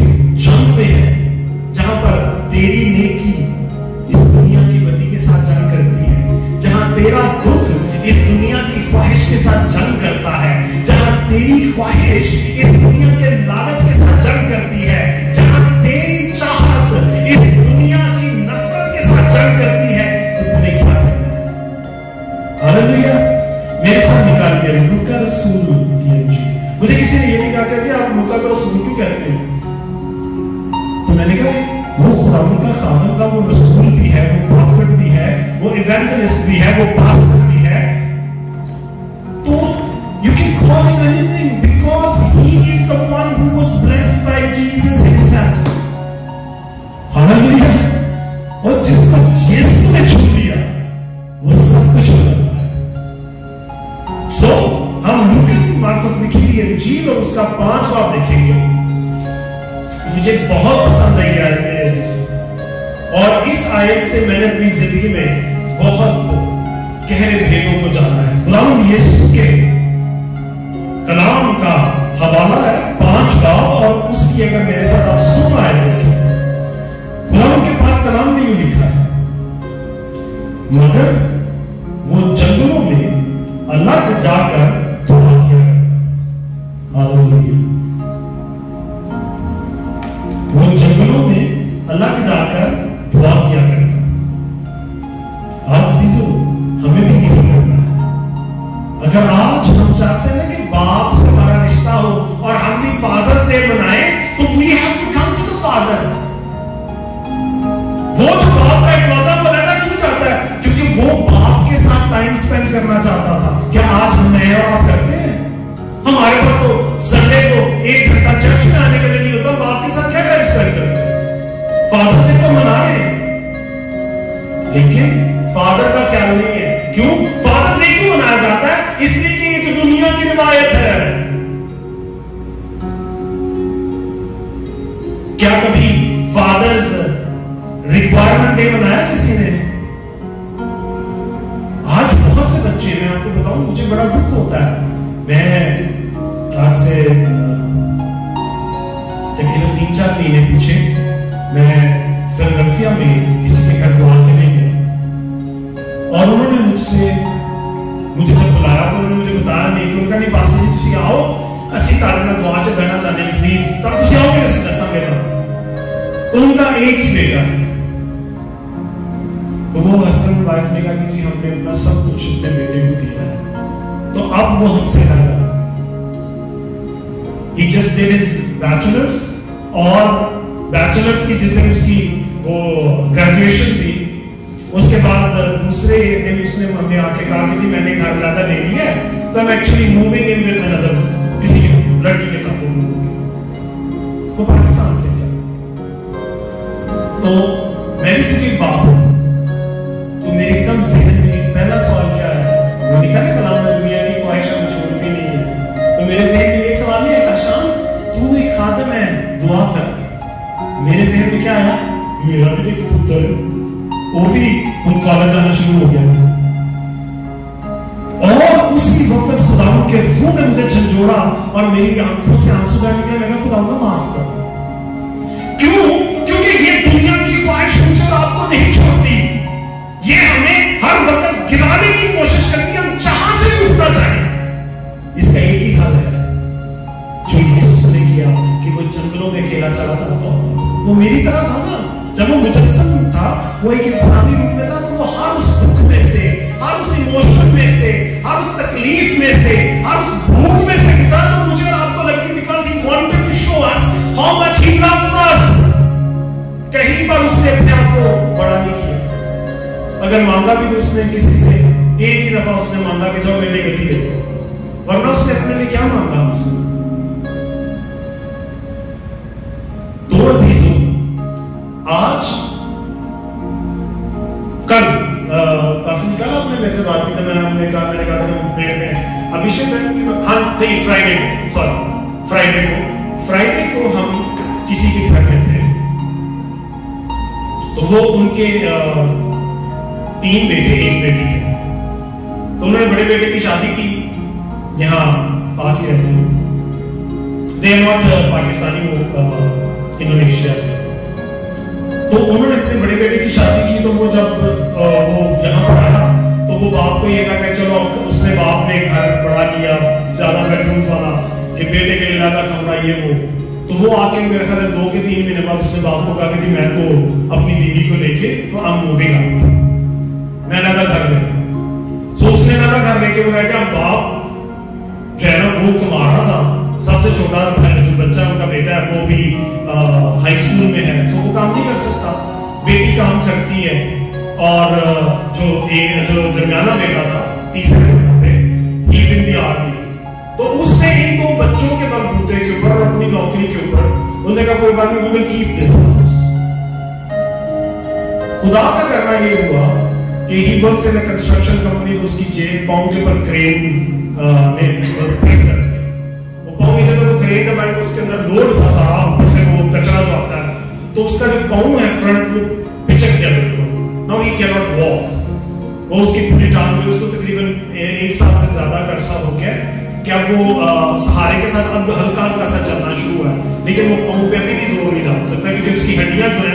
जंग में है जहां पर तेरी नेकी इस दुनिया की बदी के साथ जंग करती है, जहां तेरा दुख इस दुनिया की ख्वाहिश के साथ जंग करता है, जहां तेरी ख्वाहिश इस दुनिया के लालच के साथ जंग करती है, जहां तेरी चाहत इस दुनिया की नफरत के साथ जंग करती है, तो तुम्हें क्या करना है? हालेलुया। मेरे साथ निकालिए लूका रसूल की अंजील। मुझे किसी ने ये भी कहा कि आप लूका का रसूल क्यों कहते हैं? तो मैंने कहा वो खुदावंद का खादम का वो रसूल भी है, वो प्रॉफिट भी है, वो इवेंजलिस्ट भी है, वो पास्टर भी है, तो you can call him anything because he is the one who was blessed by Jesus himself. Hallelujah. और जिसको यीशु ने छू लिया वो सब कुछ हो जाता है। सो हम लूका की मार्फत लिखी गई अंजील और उसका 5 बाब देखेंगे। मुझे बहुत पसंद आई आयत मेरे अजीज, और इस आयत से मैंने अपनी जिंदगी में बहुत गहरे भेदों को जाना है। खुदावंद यीशु के कलाम का हवाला है 5 बाब, और उसकी अगर मेरे साथ आप सुन आए देखें, खुदावंद के पाक कलाम में यूं लिखा है, मगर वो जंगलों में अलग जाकर दुआ किया करता। हालेलुया। वो जंगलों में अलग जाकर दुआ किया करता। आज अजीजों हमें भी यही करना है। अगर आज हम चाहते हैं कि बाप से हमारा रिश्ता हो और हम भी फादर्स डे मनाएं, तो we have to come to the father. वो जो बाप का इकलौता बनाना क्यों चाहता है? क्योंकि वो बाप के साथ टाइम स्पेंड करना चाहता था। क्या आज हम नए और आप करते हैं? हमारे पास तो संडे को 1 घंटा चर्च में आने के लिए नहीं होता, बाप के साथ क्या टाइम स्पेंड करते हैं? फादर डे तो मना रहे हैं, लेकिन फादर का ख्याल नहीं है। क्यों? फादर डे क्यों मनाया जाता है? इसलिए कि एक दुनिया की रिवायत है। क्या कभी फादर्स रिक्वायरमेंट डे मनाया किसी ने? आज बहुत से बच्चे, मैं आपको बताऊं, मुझे बड़ा दुख होता है। मैं आज से तकरीबन 3-4 महीने पीछे मैं फिलाडेल्फिया में किसी के घर दुआ करने गया, और उन्होंने मुझे जब बुलाया तो उन्होंने मुझे बताया नहीं, तो उनका नहीं पास्टर जी तुसी आओ, असी तारे ना दुआ च बहना चाहते हैं प्लीज, तब तुसी आओ कि असी दसांगे ना। तो उनका एक ही बेटा है, तो वो हस्बैंड वाइफ ने कहा कि जी हमने अपना सब कुछ अपने बेटे को दिया है, तो अब वो हमसे लगा। He just did his bachelor's, और बैचलर्स की जिस दिन उसकी वो ग्रेजुएशन थी, उसके बाद दूसरे दिन उसने हमें आके कहा कि जी मैंने घर लादा ले लिया है, तो I'm actually moving in with another, किसी लड़की के साथ वो पाकिस्तान से था। तो मैं भी चूंकि बाप हूं, तो मेरे एकदम ज़हन में पहला सवाल क्या है? वो लिखा है कलाम में दुनिया की ख्वाहिश हमें छोड़ती नहीं है, तो मेरे ज़हन में ये सवाल नहीं है, काशान तू एक खादिम है, दुआ नबी के पुत्र वो भी उन कॉलेज जाना शुरू हो गया। और उसी वक्त खुदावंद के रूह ने मुझे झंझोड़ा और मेरी आंखों से आंसू बहने लगे। लगा खुदावंद माफ कर। क्यों? क्योंकि ये दुनिया की ख्वाहिश मुझे और आपको नहीं छोड़ती। ये हमें हर वक्त गिराने की कोशिश करती है, हम जहां से भी उठना चाहें। इसका एक ही हाल है जो यीशु ने किया कि वो जंगलों में अकेला चला जाता होता। वो मेरी तरह था ना, जब वो मुजस्सम था, वो एक इंसानी रूप में था, तो वो हर उस दुख में से, हर उस इमोशन में से, हर उस तकलीफ में से, हर उस भूख में से गुजरा जो मुझे और आपको लगती, because he wanted to show us how much he loves us. कहीं पर उसने अपने आप को बड़ा नहीं किया। अगर मांगा भी तो उसने किसी से एक ही दफा उसने मांगा कि जाओ मेरे गति दे दो, वरना उसने अपने लिए क्या मांगा हमसे। तो अजीजों, आज कल निकाला आपने मेरे से बात की, तो मैंने कहा था प्रेयर में अभिषेक, हाँ नहीं, फ्राइडे को हम किसी के घर में थे, तो वो उनके 3 बेटे 1 बेटी है। तो उन्होंने बड़े बेटे की शादी की, यहाँ पास ही रहते हैं, दे आर नॉट पाकिस्तानी, वो इंडोनेशिया से। तो उन्होंने अपने बड़े बेटे की शादी की, तो वो जब वो यहाँ पर आया तो वो बाप को ये कहा कि चलो, उसने बाप ने घर बड़ा किया, ज्यादा बेडरूम वाला, कि बेटे के लिए ज्यादा कमरा ये वो। तो वो आके मेरे ख्याल 2 के 3 महीने बाद उसने बाप को कहा कि जी मैं तो अपनी बीवी को लेके तो हम मूविंग आउट, मैं ज्यादा घर में। सो उसने ज्यादा घर लेके वो गया। बाप जो है ना वो कमा रहा था, सबसे छोटा जो बच्चा उनका बेटा है वो भी हाई स्कूल में है, तो वो काम नहीं कर सकता, बेटी काम करती है। और जो दरमियाना बेटा था, तीसरे नंबर पे, he is in the army. तो उसने इन 2 बच्चों के बलबूते के ऊपर और अपनी नौकरी के ऊपर उन्होंने कहा कोई बात नहीं, we will keep this house. खुदा का करना ये हुआ कि he works in a construction company, तो उसकी जेब पांव के ऊपर क्रेन में प्रेस कर दिया। वो पांव की जगह तो क्रेन का बैठ, उसके अंदर लोड था सारा, ऊपर से वो कचरा जो आता है, तो उसका जो पांव है फ्रंट वो पिचक गया बिल्कुल। Now he can not walk. वो उसकी पूरी टांग जो उसको तकरीबन 1 साल से ज्यादा का अर्सा हो गया कि अब वो सहारे के साथ अब हल्का हल्का सा चलना शुरू है, लेकिन वो पांव पे अभी भी जोर नहीं डाल सकता क्योंकि उसकी हड्डियां जो है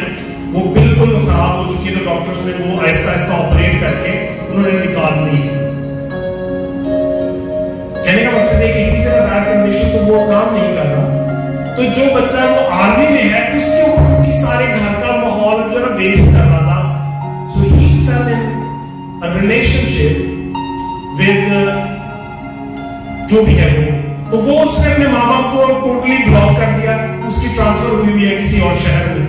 वो बिल्कुल खराब हो चुकी है। तो डॉक्टर्स ने वो आहिस्ता आहिस्ता ऑपरेट करके उन्होंने निकाल ली। कहने का मकसद है कि इसी से बैड कंडीशन तो वो काम नहीं कर रहा। तो जो बच्चा वो आर्मी में है, उसके ऊपर उनकी सारे घर का माहौल जो है वेस्ट कर रहा था। So he fell in a relationship with जो भी है वो, तो वो उसने अपने माँ बाप को टोटली ब्लॉक कर दिया। उसकी ट्रांसफर हुई है किसी और शहर में,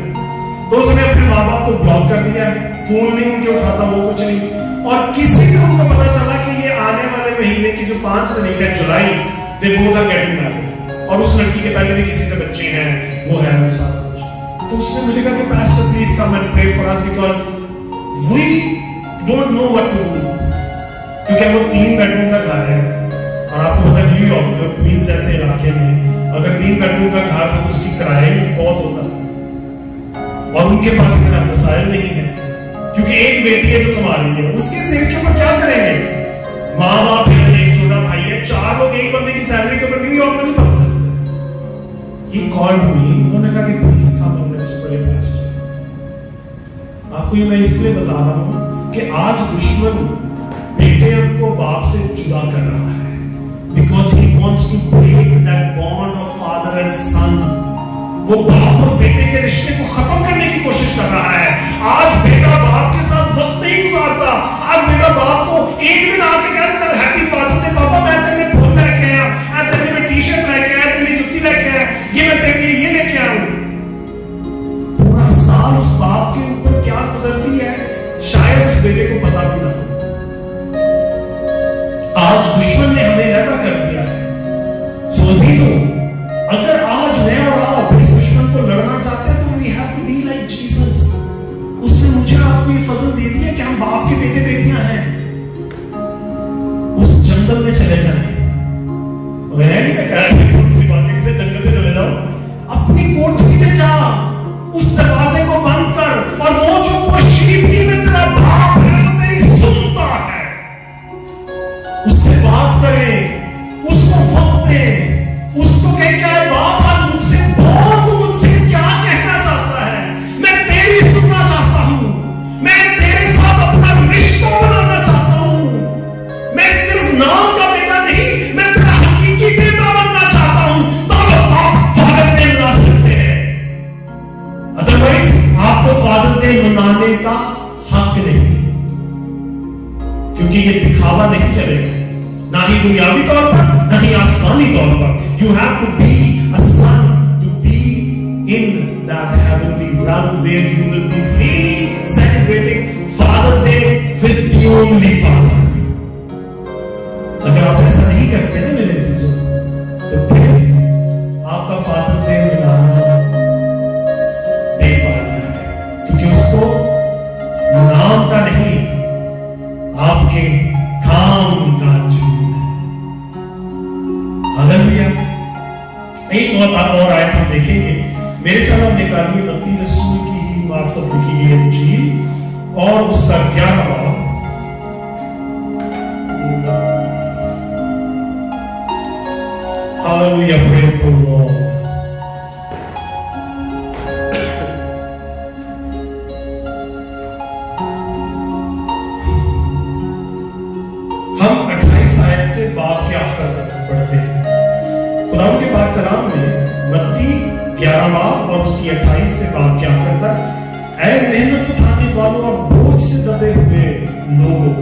तो उसने अपने माँ बाप को ब्लॉक कर दिया, फोन नहीं उनके उठाता, वो कुछ नहीं। और किसी से उनको पता चला कि ये आने वाले महीने की जो 5 तारीख है जुलाई, they both are getting married, और उस लड़की के पहले भी किसी से बच्चे हैं, वो है वो सब कुछ। तो उसने मुझे कहा कि pastor please come and pray for us because we don't know what to do. क्योंकि वो 3 बेडरूम का घर है, और आपको पता है न्यूयॉर्क में क्वींस जैसे इलाके में अगर 3 बेडरूम का घर है तो उसकी किराया ही बहुत होता है, और उनके पास इतना वसाइल नहीं है क्योंकि एक बेटी है जो कमा रही है, उसके सिर के ऊपर क्या करेंगे? माँ बाप है, एक छोटा भाई है, 4 लोग एक बंदे की सैलरी के ऊपर न्यूयॉर्क में नहीं बन सकते। He called me, उन्होंने कहा कि please come and let's pray pastor. आपको ये मैं इसलिए बता रहा हूं कि आज दुश्मन बेटे को बाप से जुदा कर रहा है, because he wants to break that bond of father and son। वो बाप और बेटे के रिश्ते को खत्म करने की कोशिश कर रहा है। आज बेटा बाप के साथ वक्त नहीं गुजारता। आज बेटा बाप को एक दिन आके कह देता है हैप्पी फादर्स डे, पापा मैं तेरे लिए फोन लेके आया, मैं तेरे लिए टी शर्ट लेके आया, तेरे लिए जुत्ती लेके आया, ये मैं तेरे लिए ये लेके आया हूं। पूरा साल उस बाप के ऊपर क्या गुजरती है शायद उस बेटे को पता भी ना हो। आज दुश्मन ने हमें लगा कर दिया है। सो अजीजों, अगर आज मैं और आप इस दुश्मन को लड़ना चाहते हैं तो we have to be like Jesus. उसने मुझे आपको ये फजल दे दिया कि हम बाप के बेटे बेटियां हैं। उस जंगल में चले जाएं, मैं नहीं कह रहा किसी बात से जंगल से चले जाओ, अपनी कोठरी में जा, उस दरवाजे को बंद कर और वो हवा नहीं चलेगा, ना ही दुनियावी तौर पर, ना ही आसमानी तौर पर। You have to be a son to be in that heavenly realm where you will be really celebrating Father's Day with the only Father. अगर आप ऐसा नहीं करते ना मेरे अजीजों, तो फिर आपका फादर्स डे मनाना बेफायदा है, क्योंकि उसको नाम का नहीं, आपके काम का जुनून है। हालेलुया। एक और आयत हम देखेंगे, मेरे साथ निकालिए मत्ती रसूल की ही मार्फत लिखी गई इंजील और उसका 11वां बाब। Hallelujah, praise the Lord. हम 28 आयत से बाब के आखिर तक पढ़ते हैं। खुदावंद के पाक कलाम में मत्ती 11 बाब और उसकी 28 से बाब के आखिर तक, ऐ मेहनत उठाने वालों और बोझ से दबे हुए लोगों,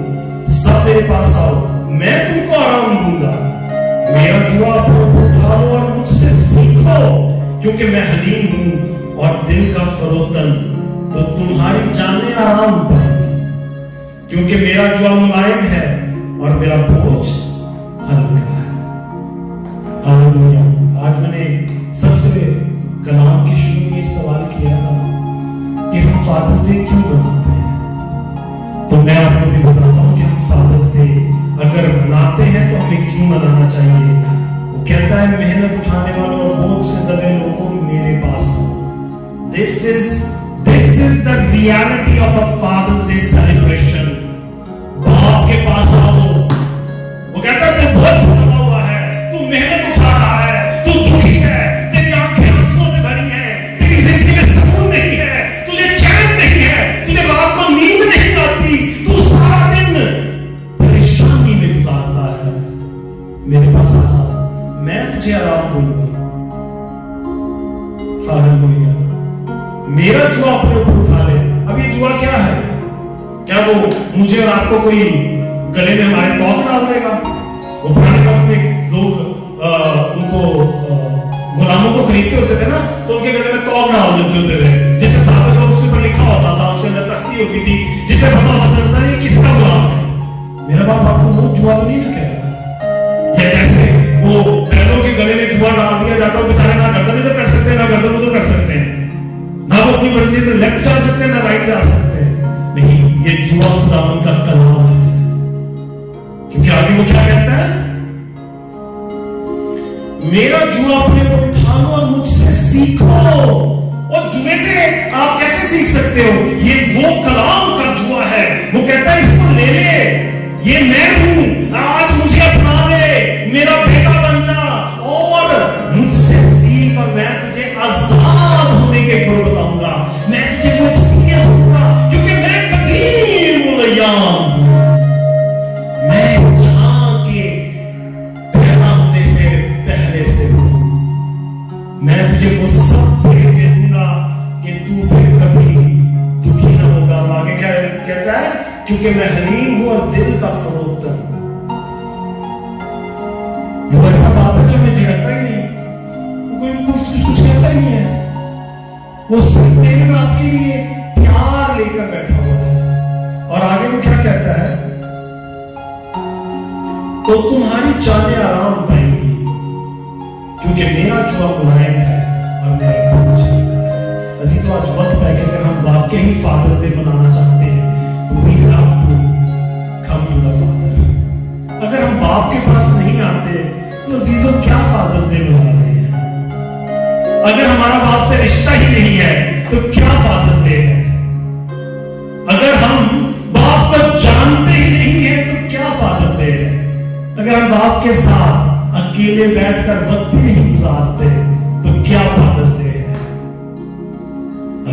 सब मेरे पास आओ, मैं तुमको आराम दूंगा। मेरा जुआ अपने ऊपर उठा लो और मुझसे सीखो, क्योंकि मैं हलीम हूं और दिल का फरोतन, तो तुम्हारी जानें आराम पाएंगी। क्योंकि मेरा जुआ मुलायम है और मेरा बोझ हल्का है। हालेलुया। आज मैंने सबसे कलाम के शुरू में सवाल किया था कि हम फादर्स डे क्यों मनाते हैं, तो मैं आपको भी बताता हूं कि हम फादर्स डे अगर मनाते हैं तो हमें क्यों मनाना चाहिए। वो कहता है मेहनत उठाने वालों और बोझ से दबे लोगों मेरे पास आओ। This is the reality of a father's day celebration. बाप के पास आओ। वो कहता है तू बोझ से दबा हुआ है, तू मेहनत उठा रहा है, तू दुखी है, तेरी आंखें आंसुओं से भरी हैं, तेरी जिंदगी में सुकून नहीं है, तुझे चैन नहीं है, तुझे रात को नींद नहीं आती, तू सारा दिन परेशानी में गुजारता है। मेरे पास आ जा, मैं तुझे आराम दूंगा। हालेलुया। मेरा जुआ अपने ऊपर उठा ले। अब ये जुआ क्या है? क्या वो मुझे और आपको कोई गले में हमारे तौक डाल देगा? वो पुराने वक्त में लोग उनको गुलामों को खरीदते होते थे ना, तो उनके गले में तौक डाल देते होते थे, जिससे साबित हो उसके ऊपर लिखा होता था, उसके अंदर तख्ती होती थी, जिससे पता होता था ये किसका गुलाम है। मेरा बाप आपको वो जुआ तो नहीं ना कह रहा। या जैसे वो बैलों के गले में जुआ डाल दिया जाता है, बेचारे ना गर्दन इधर कर सकते हैं, ना गर्दन उधर कर सकते हैं, ना वो अपनी मर्जी से लेफ्ट जा सकते हैं, ना राइट जा सकते हैं। नहीं, ये जुआ खुदावंद का कलाम है। क्योंकि आगे वो क्या कहता है? मेरा जुआ अपने को उठा लो और मुझसे सीखो। और जुए से आप कैसे सीख सकते हो? ये वो कलाम का जुआ है। वो कहता है इसको ले ले, ये मैं हूं, आज मुझे अपना ले, मेरा बेटा बन जा और मुझसे सीख, और मैं तुझे आजाद होने के गुण बताऊंगा। मैं तुझे वो एक्सपीरियंस दूंगा, क्योंकि मैं कदीम उलयाम, मैं जहां के पैदा होने से पहले से हूं। मैं तुझे वो सब दे दूंगा कि तू फिर कभी दुखी ना होगा। आगे क्या कहता है? क्योंकि मैं हलीम हूं और दिल का फरोतन। वो ऐसा बाप है जो हमें झगड़ता ही नहीं, कोई कुछ कहता ही नहीं है। वो सिर्फ मेरे और आपके लिए प्यार लेकर बैठा हुआ है। और आगे वो क्या कहता है? तो तुम्हारी जानें आराम पाएंगी, क्योंकि मेरा जुआ मुलायम है और मेरा बोझ हल्का है। अजीजों, आज वक्त है कि अगर हम वाकई ही फादर्स डे मनाना चाहते हैं तो we have to come to the father. अगर हम बाप के पास नहीं आते तो अजीजों क्या फादर्स डे मना रहे हैं? अगर हमारा बाप से रिश्ता ही नहीं है तो क्या फादर्स डे है? अगर हम बाप को जानते ही नहीं है तो क्या फादर्स डे है? अगर हम बाप के साथ अकेले बैठकर वक्त ही नहीं गुजारते तो क्या फादर्स डे है?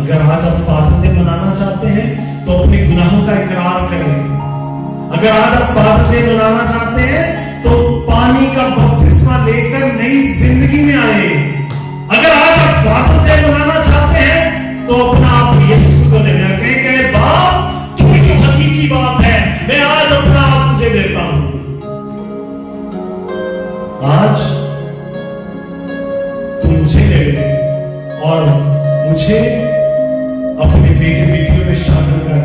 अगर आज आप फादर्स डे मनाना चाहते हैं तो अपने गुनाहों का इकरार करें। अगर आज आप फादर्स डे मनाना चाहते हैं तो पानी का बपतिस्मा लेकर नई जिंदगी में आए। अगर आज आप फादर्स डे मनाना चाहते हैं तो अपना आप यीशु को देना, कहें बाप तू जो हकीकी बाप है, मैं आज अपना आप तुझे देता हूं। آج تم مجھے لے لے اور مجھے اپنے بیٹے بیٹیوں میں شامل کر،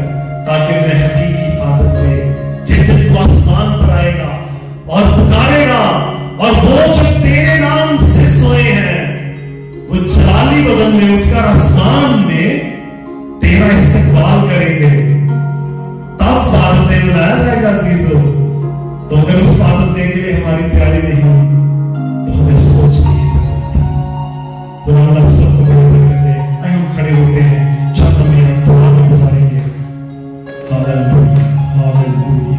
تاکہ میں حقیقی فادر سے، جس دن تو آسمان پر آئے گا اور پکارے گا، اور وہ جو تیرے نام سے سوئے ہیں وہ جلالی بدن میں اٹھ کر آسمان میں تیرا استقبال کریں گے، تب فادر ڈے منایا جائے گا عزیزو۔ تو اگر اس فادر ڈے کے لیے ہماری تیاری نہیں تو ہمیں سوچ نہیں سکتا۔ خدا ہم سب کو بہتر کر دے۔ آئے ہم کھڑے ہوتے ہیں، چند لمحے ہم دعا میں گزاریں گے۔ ہاللویا ہاللویا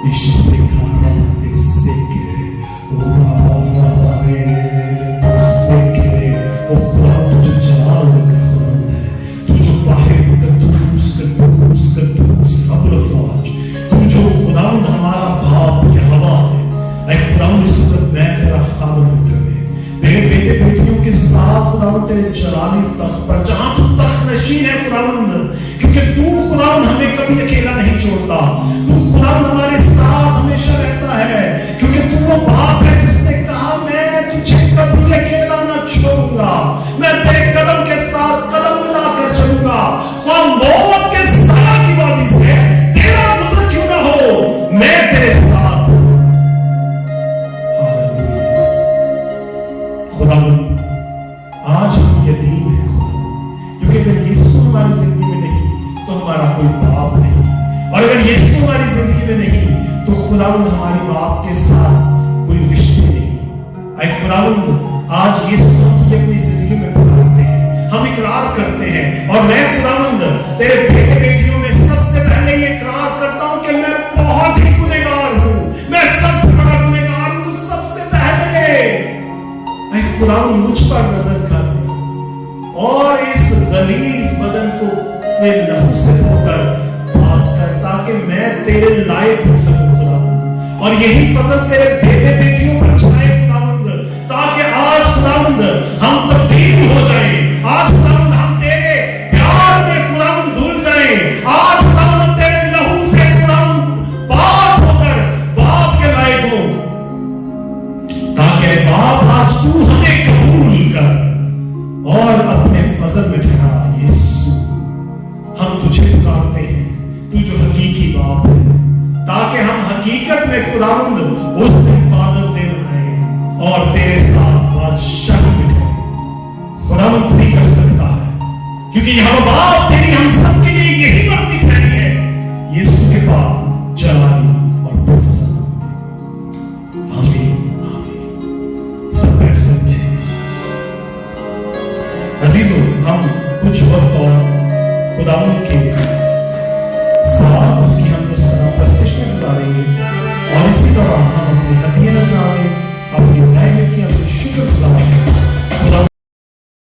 اشتے کھاراتے سکرے او بابا بابا رے سے کرے او خدا تجھے جلال کا خداوند ہے، تو جو واحد قدوس قدوس قدوس رب الافواج، تو جو خداوند ہمارا باپ یہوہ ہے۔ اے خداوند اس وقت میں تیرا خادم ہوتے ہوئے میرے بیٹے بیٹیوں کے ساتھ خداوند تیرے جلالی تخت پر، جہاں تو تخت نشین ہے خداوند، کیونکہ تو خداوند ہمیں کبھی اکیلا نہیں چھوڑتا، تو خداوند ہمارے ساتھ ہمیشہ رہتا ہے، کیونکہ تو وہ باپ ہے جس نے کہا میں تجھے کبھی اکیلا نہ چھوڑوں گا، میں تیرے قدم کے ساتھ قدم ملا کر چلوں گا، خواہ موت کے سایہ کی وادی سے تیرا گزر کیوں نہ ہو، میں تیرے ساتھ ہوں۔ ہاللویا خداوند آج ہم یتیم ہیں خدا، کیونکہ اگر یسوع ہماری زندگی میں نہیں تو ہمارا کوئی باپ نہیں، اور اگر یسوع ہماری زندگی میں نہیں تو خداوند ہمارے باپ کے ساتھ کوئی رشتے نہیں۔ اے خداوند آج یسوع ہم تجھے اپنی زندگی میں پکارتے ہیں، ہم اقرار کرتے ہیں، اور میں خداوند تیرے بیٹے بیٹیوں میں سب سے پہلے یہ اقرار کرتا ہوں کہ میں بہت ہی گنہگار ہوں، میں سب سے بڑا گنہگار ہوں، تو سب سے پہلے اے خداوند مجھ پر نظر کر اور اس غلیظ بدن کو اپنے لہو سے دھو کر پاک کر، تاکہ میں تیرے لائق ہو سکوں خداوند، اور یہی فضل تیرے بیٹے بیٹیوں پر چھائے خداوند، تاکہ آج خداوند ہم تبدیل ہو جائیں، آج خداوند ہم تیرے پیار میں خداوند دھل جائیں، آج خداوند ہم تیرے لہو سے خداوند پاک ہو کر باپ کے لائق ہوں، تاکہ باپ آج تو ہمیں قبول کر اور اپنے فضل میں ٹھہرا۔ یسوع ہم تجھے پکارتے ہیں، تو جو حقیقی باپ ہے، تاکہ ہم حقیقت میں خداوند اس دن فادرز ڈے منائیں اور تیرے ساتھ بادشاہی میں ٹھہریں۔ خداوند تو ہی کر سکتا ہے، کیونکہ یہ باپ تیری ہم سب کے لیے یہی مرضی ٹھہری ہے، یسوع کے پاک جلالی اور بفضل نام میں، آمین آمین۔ سب بیٹھ سکتے ہیں۔ عزیزو ہم کچھ وقت اور خداوند کے